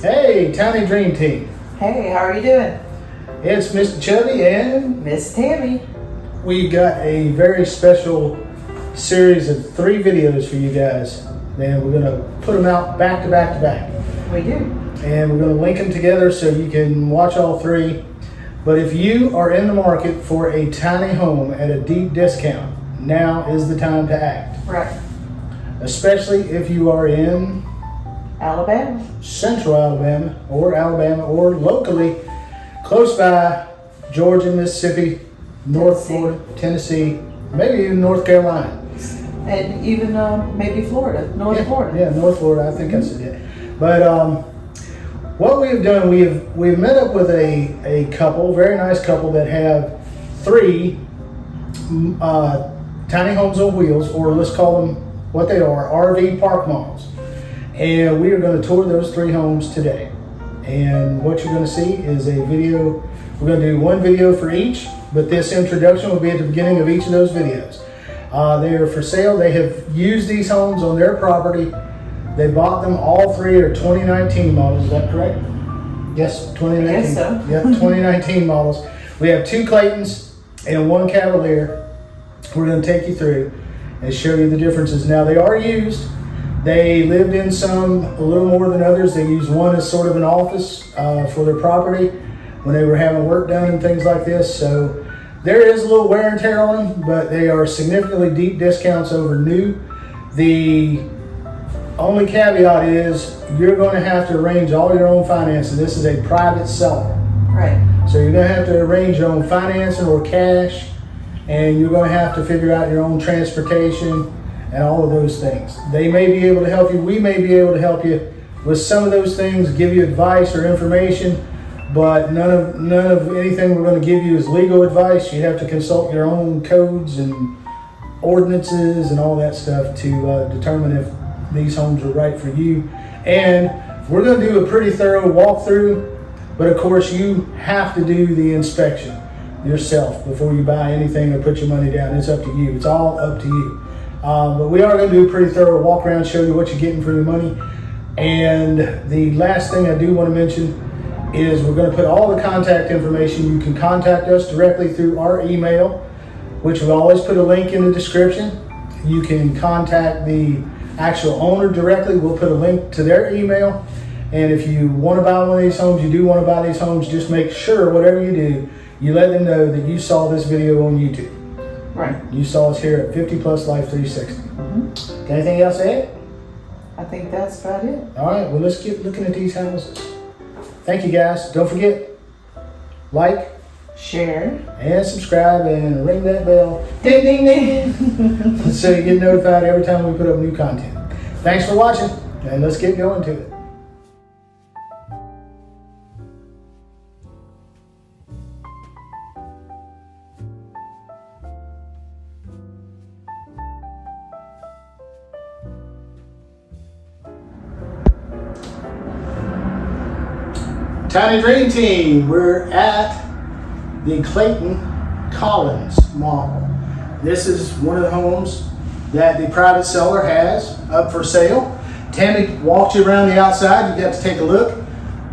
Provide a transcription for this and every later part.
Hey, Tiny Dream Team. Hey, how are you doing? It's Mr. Chubby and Miss Tammy. we got a very special series of 3 videos for you guys. And we're going to put them out back to back to back. We do. And we're going to link them together so you can watch all 3. But if you are in the market for a tiny home at a deep discount, now is the time to act. Right. Especially if you are in Alabama. Central Alabama or locally close by Georgia, Mississippi, North Florida, Tennessee, maybe even North Carolina. And even maybe Florida, North Florida. Yeah, North Florida, I think I said it. But what we've done, we've met up with a couple, very nice couple that have 3 tiny homes on wheels, or let's call them what they are, RV park models. And we are going to tour those 3 homes today. And what you're going to see is a video. We're going to do 1 video for each, but this introduction will be at the beginning of each of those videos. They are for sale. They have used these homes on their property. They bought them. All 3 are 2019 models. Is that correct? Yes, 2019. I guess so. Yep, 2019 models. We have 2 Claytons and 1 Cavalier. We're going to take you through and show you the differences. Now, they are used. They lived in some a little more than others. They used one as sort of an office for their property when they were having work done and things like this. So there is a little wear and tear on them, but they are significantly deep discounts over new. The only caveat is you're going to have to arrange all your own financing. This is a private seller. Right. So you're going to have to arrange your own financing or cash, and you're going to have to figure out your own transportation and all of those things. They may be able to help you. We may be able to help you with some of those things, give you advice or information, but none of anything we're going to give you is legal advice. You have to consult your own codes and ordinances and all that stuff to determine if these homes are right for you. And we're going to do a pretty thorough walkthrough, but of course you have to do the inspection yourself before you buy anything or put your money down. It's up to you. It's all up to you. But we are going to do a pretty thorough walk around, show you what you're getting for your money. And the last thing I do want to mention is we're going to put all the contact information. You can contact us directly through our email, which we'll always put a link in the description. You can contact the actual owner directly. We'll put a link to their email. And if you want to buy one of these homes, you do want to buy these homes, just make sure whatever you do, you let them know that you saw this video on YouTube. Right. You saw us here at 50 Plus Life 360. Mm-hmm. Anything else to add? I think that's about it. All right, well, let's get looking at these houses. Thank you, guys. Don't forget, like, share, and subscribe, and ring that bell. Ding, ding, ding. So you get notified every time we put up new content. Thanks for watching, and let's get going to it. Tiny Dream Team, we're at the Clayton Collins model. This is one of the homes that the private seller has up for sale. Tammy walked you around the outside. You got to take a look.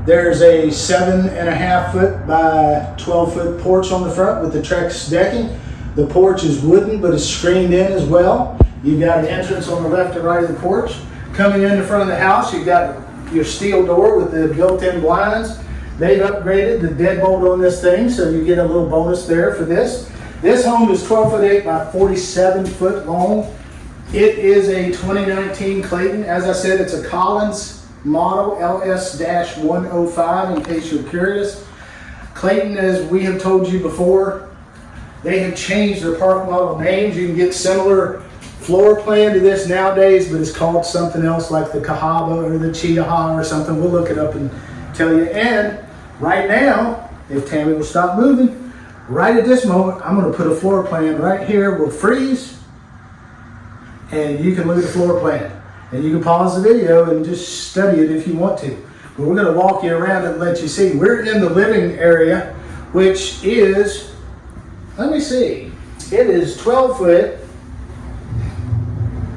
There's a 7.5 foot by 12 foot porch on the front with the Trex decking. The porch is wooden, but it's screened in as well. You've got an entrance on the left and right of the porch. Coming in the front of the house, you've got your steel door with the built-in blinds. They've upgraded the deadbolt on this thing, so you get a little bonus there for this. This home is 12'8" by 47 foot long. It is a 2019 Clayton. As I said, it's a Collins model, LS-105, in case you're curious. Clayton, as we have told you before, they have changed their park model names. You can get similar floor plan to this nowadays, but it's called something else like the Cahaba or the Chiaha or something. We'll look it up and tell you. And right now, if Tammy will stop moving, right at this moment, I'm going to put a floor plan right here. We'll freeze, and you can look at the floor plan. And you can pause the video and just study it if you want to. But we're going to walk you around and let you see. We're in the living area, which is, let me see, it is 12 foot,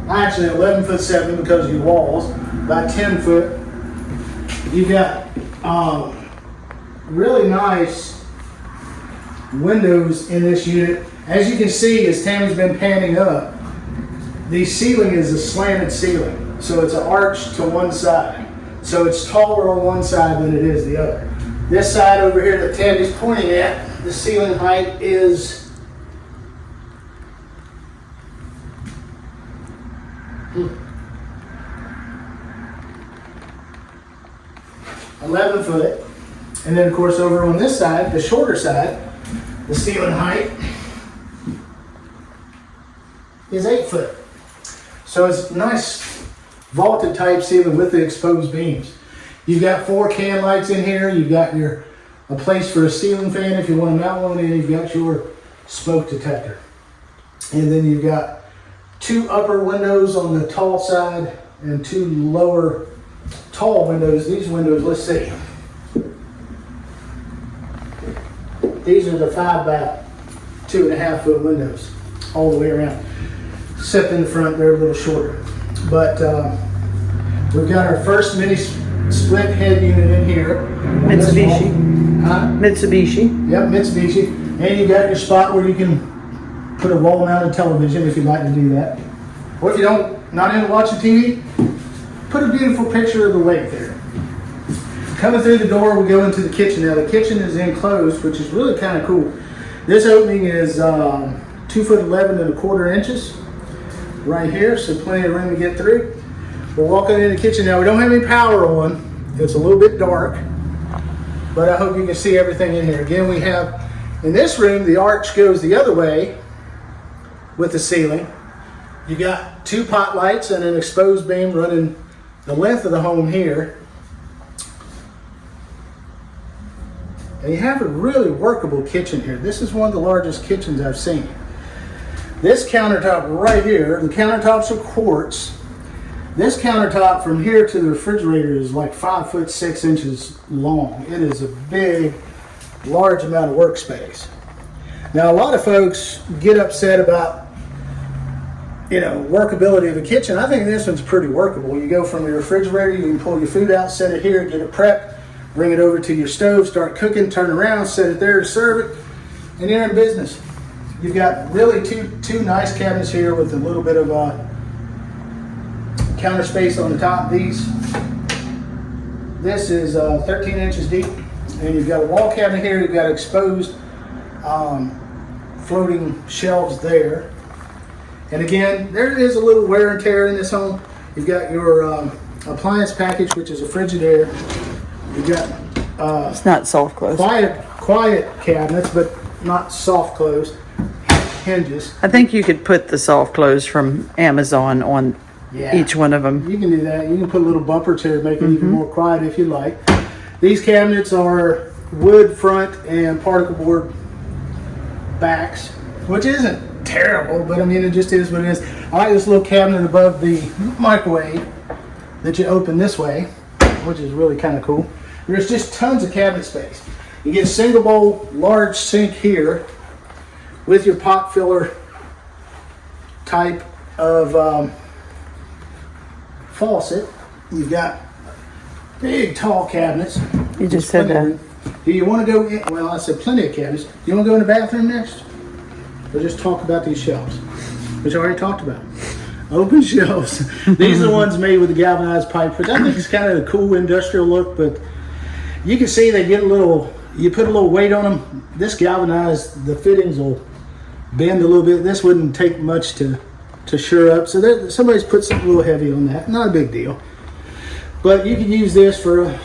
actually 11'7" because of your walls, by 10 foot You got really nice windows in this unit. As you can see, as Tammy's been panning up, the ceiling is a slanted ceiling. So it's an arch to one side. So it's taller on one side than it is the other. This side over here that Tammy's pointing at, the ceiling height is 11 foot. And then of course over on this side, the shorter side, the ceiling height is 8 foot. So it's nice vaulted type ceiling with the exposed beams. You've got 4 can lights in here. You've got a place for a ceiling fan if you want to mount one in. You've got your smoke detector. And then you've got 2 upper windows on the tall side and 2 lower tall windows. These windows, let's see. These are the 5 by 2.5 foot windows all the way around. Except in the front, they're a little shorter. But we've got our first mini split head unit in here. Mitsubishi. Huh? Mitsubishi. Yep, Mitsubishi. And you got your spot where you can put a wall-mounted television if you'd like to do that. Or if you not into watching TV, put a beautiful picture of the lake there. Coming through the door, we go into the kitchen. Now the kitchen is enclosed, which is really kind of cool. This opening is 2 foot 11 1/4 inches right here, so plenty of room to get through. We're walking in the kitchen now. We don't have any power on. It's a little bit dark, but I hope you can see everything in here. Again, we have, in this room, the arch goes the other way with the ceiling. You got 2 pot lights and an exposed beam running the length of the home here. And you have a really workable kitchen here. This is one of the largest kitchens I've seen. This countertop right here, the countertops are quartz. This countertop from here to the refrigerator is like 5 foot 6 inches long. It is a big, large amount of workspace. Now a lot of folks get upset about, workability of the kitchen. I think this one's pretty workable. You go from your refrigerator, you can pull your food out, set it here, get it prepped, bring it over to your stove, start cooking, turn around, set it there to serve it, and you're in business. You've got really two nice cabinets here with a little bit of counter space on the top. This is 13 inches deep, and you've got a wall cabinet here. You've got exposed floating shelves there. And again, there is a little wear and tear in this home. You've got your appliance package, which is a Frigidaire. You've got It's not soft close. quiet cabinets, but not soft close. Hinges. I think you could put the soft close from Amazon on each one of them. You can do that. You can put a little bumper to make it even more quiet if you like. These cabinets are wood front and particle board backs, which isn't terrible, but I mean, it just is what it is. I like this little cabinet above the microwave that you open this way, which is really kind of cool. There's just tons of cabinet space. You get a single bowl, large sink here with your pot filler type of faucet. You've got big, tall cabinets. You just said that. Do you want to go in? Well, I said plenty of cabinets. Do you want to go in the bathroom next? Or just talk about these shelves, which I already talked about. Open shelves. These are the ones made with the galvanized pipe, which I think is kind of a cool industrial look, but you can see they get you put a little weight on them. This galvanized, the fittings will bend a little bit. This wouldn't take much to sure up. So somebody's put something a little heavy on that. Not a big deal. But you can use this for a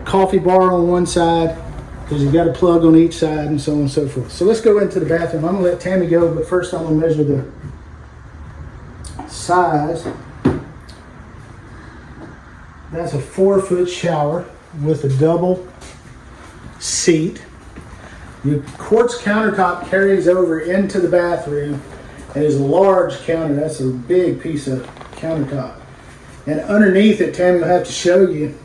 coffee bar on one side, because you've got a plug on each side and so on and so forth. So let's go into the bathroom. I'm going to let Tammy go, but first I'm going to measure the size. That's a 4-foot shower with a double seat. Your quartz countertop carries over into the bathroom and is a large counter. That's a big piece of countertop. And underneath it, Tammy will have to show you,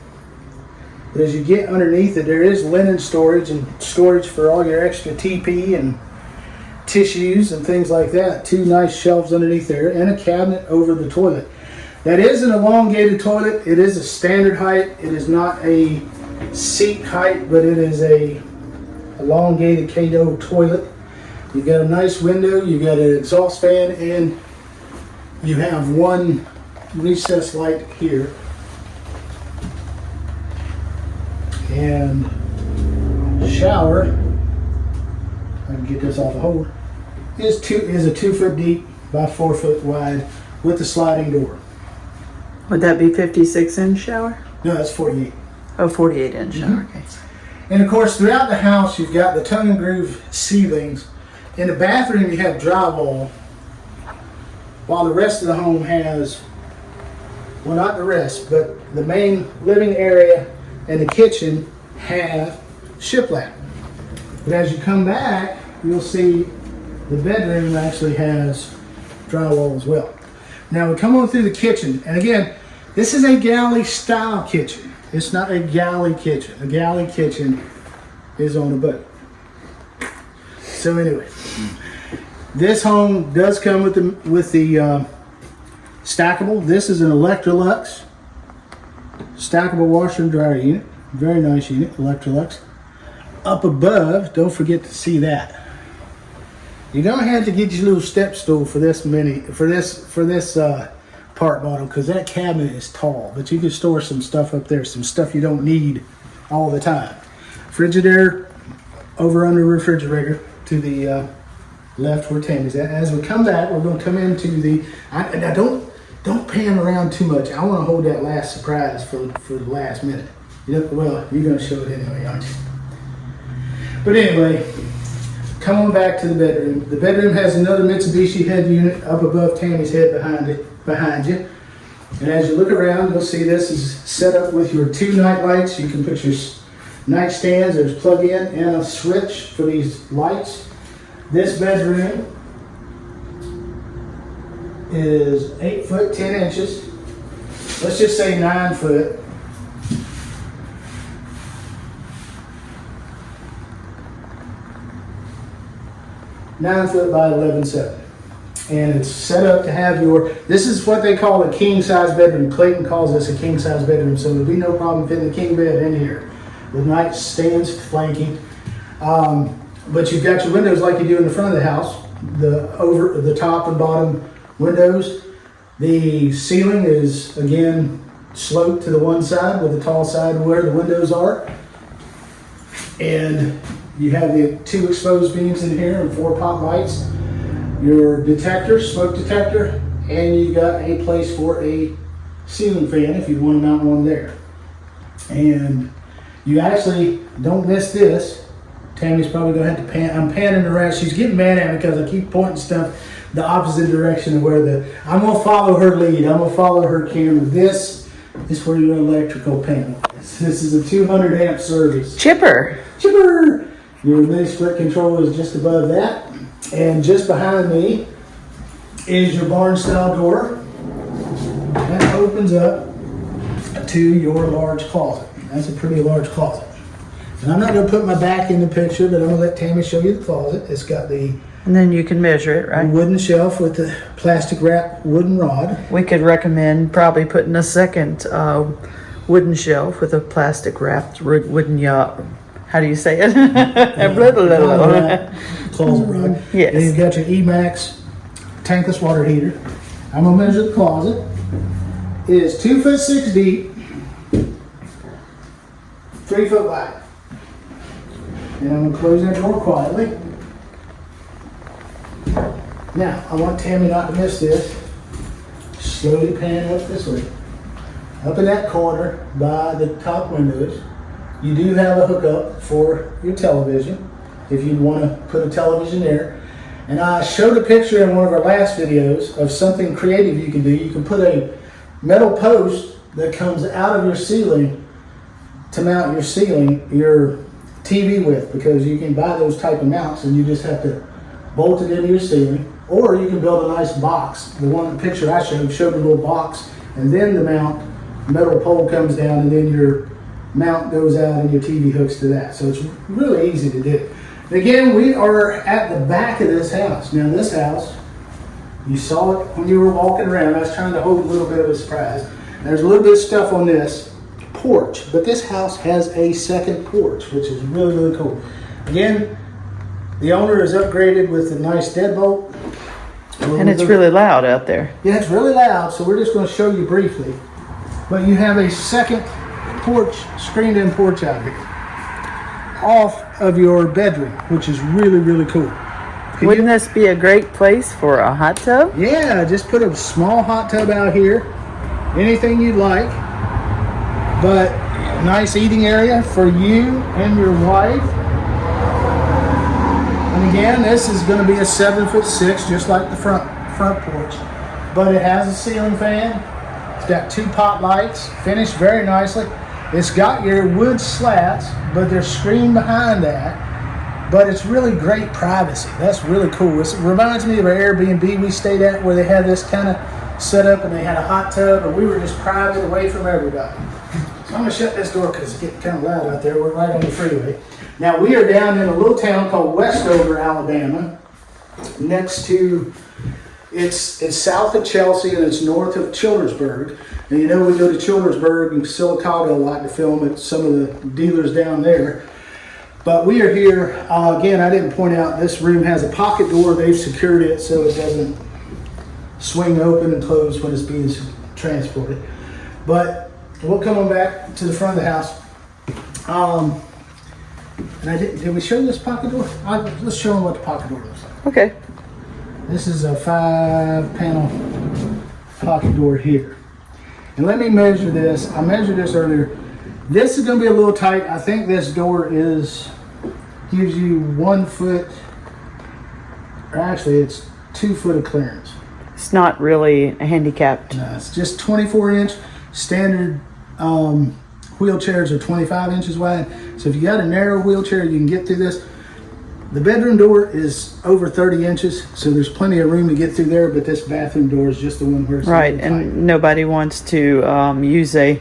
but as you get underneath it, there is linen storage and storage for all your extra TP and tissues and things like that. 2 nice shelves underneath there and a cabinet over the toilet. That is an elongated toilet. It is a standard height. It is not a seat height, but it is a elongated Cato toilet. You've got a nice window, you've got an exhaust fan, and you have one recessed light here. And shower, I can get this off the hole, is a 2 foot deep by 4 foot wide with a sliding door. Would that be 56-inch shower? No, that's 48. Oh, 48-inch shower, okay. And of course, throughout the house, you've got the tongue and groove ceilings. In the bathroom, you have drywall, while the rest of the home has, well, not the rest, but the main living area and the kitchen have shiplap. But as you come back, you'll see the bedroom actually has drywall as well. Now we come on through the kitchen, and again, this is a galley style kitchen. It's not a galley kitchen. A galley kitchen is on a boat. So anyway, this home does come with the stackable. This is an Electrolux stackable washer and dryer unit. Very nice unit, Electrolux. Up above, don't forget to see that. You're gonna have to get your little step stool for this Park Model, because that cabinet is tall, but you can store some stuff up there, some stuff you don't need all the time. Frigidaire over under refrigerator to the left where Tammy's at. As we come back, we're going to come into the. Now don't pan around too much. I want to hold that last surprise for the last minute. Well, you're going to show it anyway, aren't you? But anyway, come on back to the bedroom. The bedroom has another Mitsubishi head unit up above Tammy's head behind you. And as you look around, you'll see this is set up with your 2 night lights. You can put your nightstands. There's plug in and a switch for these lights. This bedroom is 8 foot 10 inches. Let's just say 9 foot. Nine foot by 11.7. And it's set up to have this is what they call a king size bedroom. Clayton calls this a king size bedroom, so there'll be no problem fitting the king bed in here with nightstands flanking. But you've got your windows like you do in the front of the house, the top and bottom windows. The ceiling is again sloped to the one side with the tall side where the windows are. And you have the 2 exposed beams in here and 4 pop lights. Your detector, smoke detector, and you've got a place for a ceiling fan if you want to mount one there. And you actually don't miss this. Tammy's probably going to have to pan. I'm panning around. She's getting mad at me because I keep pointing stuff the opposite direction of where I'm going to follow her lead. I'm going to follow her camera. This is where your electrical panel is. This is a 200 amp service. Chipper. Your mini split control is just above that. And just behind me is your barn style door. That opens up to your large closet. That's a pretty large closet. And I'm not going to put my back in the picture, but I'm going to let Tammy show you the closet. It's got the And then you can measure it, right? wooden shelf with the plastic wrap wooden rod. We could recommend probably putting a second wooden shelf with a plastic wrapped wooden how do you say it? Closet rod. Yes. And you've got your Emax tankless water heater. I'm going to measure the closet. It is 2 foot 6 deep, 3 foot wide. And I'm going to close that door quietly. Now, I want Tammy not to miss this. Slowly pan up this way. Up in that corner by the top windows, you do have a hookup for your television if you want to put a television there. And I showed a picture in one of our last videos of something creative you can do. You can put a metal post that comes out of your ceiling to mount your TV with, because you can buy those type of mounts and you just have to bolt it into your ceiling. Or you can build a nice box. The picture I showed a little box, and then the metal pole comes down, and then your mount goes out and your TV hooks to that. So it's really easy to do. And again, we are at the back of this house. Now this house You saw it when you were walking around. I was trying to hold a little bit of a surprise. There's a little bit of stuff on this porch, but this house has a second porch, which is really, really cool. Again, the owner is upgraded with a nice deadbolt. And it's really loud out there. Yeah, it's really loud, so we're just going to show you briefly. But you have a second porch, screened-in porch out here, off of your bedroom, which is really, really cool. Wouldn't this be a great place for a hot tub? Yeah, just put a small hot tub out here, anything you'd like. But nice eating area for you and your wife. And again, this is going to be a 7'6", just like the front porch. But it has a ceiling fan. It's got 2 pot lights, finished very nicely. It's got your wood slats, but they're screened behind that. But it's really great privacy. That's really cool. It reminds me of an Airbnb we stayed at where they had this kind of set up and they had a hot tub and we were just private away from everybody. So I'm going to shut this door because it's getting kind of loud out there. We're right on the freeway. Now we are down in a little town called Westover, Alabama, next to, it's south of Chelsea and it's north of Childersburg. And you know we go to Childersburg and Silicaga a lot to film at some of the dealers down there. But we are here, again, I didn't point out, this room has a pocket door. They've secured it so it doesn't swing open and close when it's being transported. But we'll come on back to the front of the house. And did we show this pocket door? Let's show them what the pocket door looks like. Okay. This is a 5-panel pocket door here. And let me measure this. I measured this earlier. This is going to be a little tight. I think this door gives you 1 foot, or actually it's 2 foot of clearance. It's not really handicapped. No, it's just 24-inch. Standard wheelchairs are 25 inches wide. So if you got a narrow wheelchair, you can get through this. The bedroom door is over 30 inches, so there's plenty of room to get through there, but this bathroom door is just the one where it's Right, a little tight. and nobody wants to use a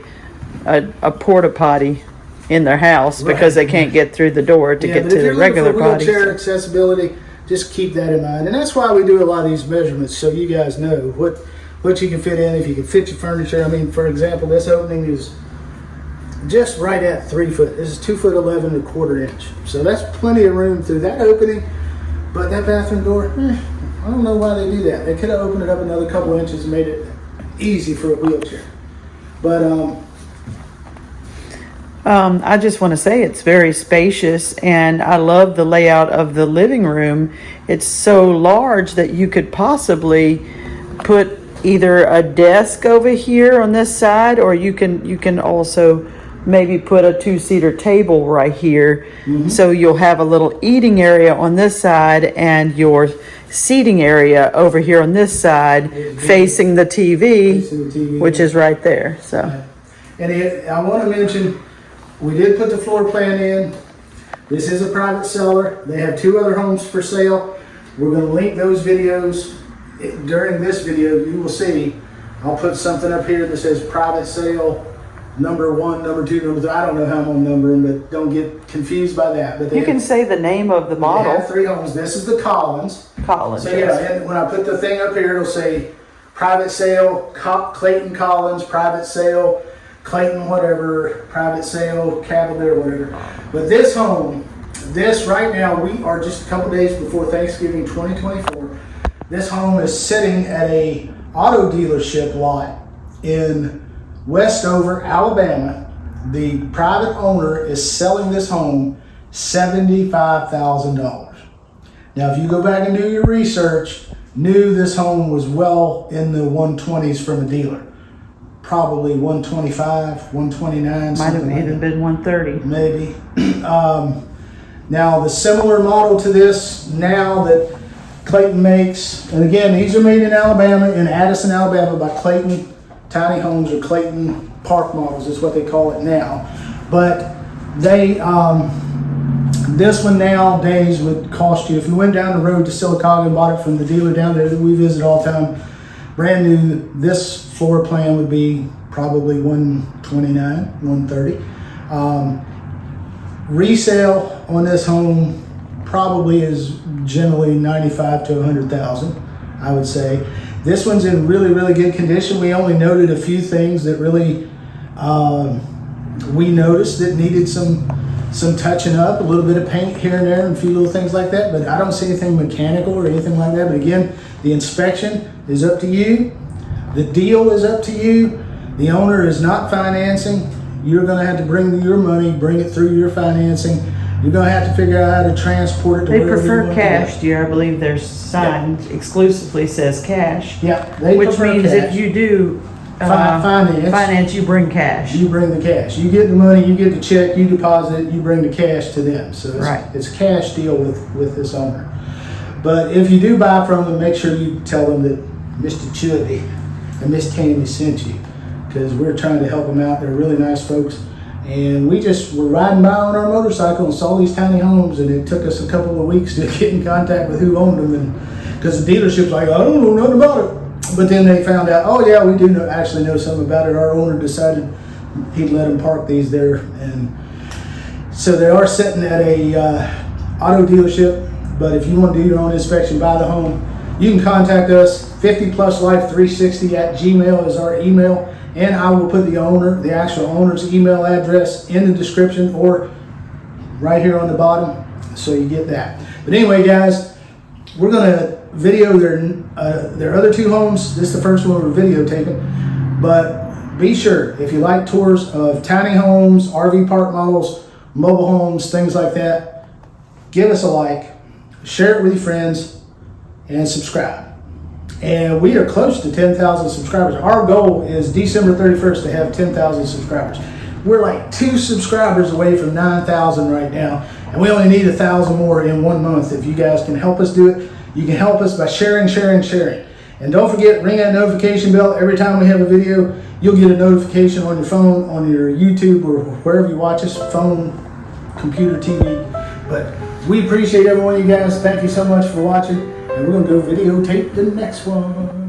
porta potty in their house because they can't get through the door to get to the regular potty. Wheelchair accessibility, just keep that in mind. And that's why we do a lot of these measurements, so you guys know what you can fit in, if you can fit your furniture. I mean, for example, this opening is just right at 3 foot. This is 2 foot 11 1/4 inch. So that's plenty of room through that opening. But that bathroom door, I don't know why they do that. They could have opened it up another couple inches and made it easy for a wheelchair. But I just want to say it's very spacious, and I love the layout of the living room. It's so large that you could possibly put either a desk over here on this side, or you can also maybe put a 2-seater table right here. Mm-hmm. So you'll have a little eating area on this side and your seating area over here on this side facing the TV, which is right there. So, and I want to mention, we did put the floor plan in. This is a private seller. They have 2 other homes for sale. We're going to link those videos. During this video, you will see, I'll put something up here that says private sale, number 1, number 2, number 3. I don't know how I'm going to number them, but don't get confused by that. But you can say the name of the model. They have 3 homes. This is the Collins. Collins. So yeah, and when I put the thing up here, it'll say private sale, Clayton Collins, private sale, Clayton whatever, private sale, Cavalier, whatever. But this home, this right now, we are just a couple days before Thanksgiving 2024. This home is sitting at a auto dealership lot in Westover, Alabama. The private owner is selling this home $75,000. Now, if you go back and do your research, knew this home was well in the 120s from a dealer. Probably 125, 129, Might have even been 130. Maybe. Now, the similar model to this now that Clayton makes, and again, these are made in Alabama, in Addison, Alabama, by Clayton Tiny Homes, or Clayton Park Models is what they call it now. But they, this one nowadays would cost you, if you went down the road to Silicaga and bought it from the dealer down there that we visit all the time, brand new, this floor plan would be probably 129, 130. Resale on this home probably is generally 95 to 100,000. I would say. This one's in really, really good condition. We only noted a few things that really we noticed that needed some touching up, a little bit of paint here and there and a few little things like that, but I don't see anything mechanical or anything like that. But again, the inspection is up to you. The deal is up to you. The owner is not financing. You're gonna have to bring your money, bring it through your financing. You're gonna have to figure out how to transport it to They wherever you prefer want cash, to dear. I believe their sign exclusively says cash. go. Yeah, they Which prefer means cash. if you do finance, you bring cash. you bring the cash. You get the money, you get the check, you deposit it, you bring the cash to them. So it's a cash deal with this owner. But if you do buy from them, make sure you tell them that Mr. Chubby and Miss Tammy sent you, because we're trying to help them out. They're really nice folks. And we just were riding by on our motorcycle and saw these tiny homes, and it took us a couple of weeks to get in contact with who owned them, and because the dealership's like, I don't know nothing about it. But then they found out, oh yeah, we do actually know something about it. Our owner decided he'd let them park these there, and so they are sitting at a auto dealership. But if you want to do your own inspection, buy the home, you can contact us. 50pluslife360@gmail is our email, and I will put the actual owner's email address in the description or right here on the bottom, so you get that. But anyway, guys, we're gonna video their other two homes. This is the first one we're videotaping, but be sure, if you like tours of tiny homes, RV park models, mobile homes, things like that, give us a like, share it with your friends, and subscribe. And we are close to 10,000 subscribers. Our goal is December 31st to have 10,000 subscribers. We're like 2 subscribers away from 9,000 right now, and we only need 1,000 more in 1 month. If you guys can help us do it, you can help us by sharing. And don't forget, ring that notification bell. Every time we have a video, you'll get a notification on your phone, on your YouTube, or wherever you watch us, phone, computer, TV. But we appreciate every one of you guys. Thank you so much for watching. And we're going to go videotape the next one.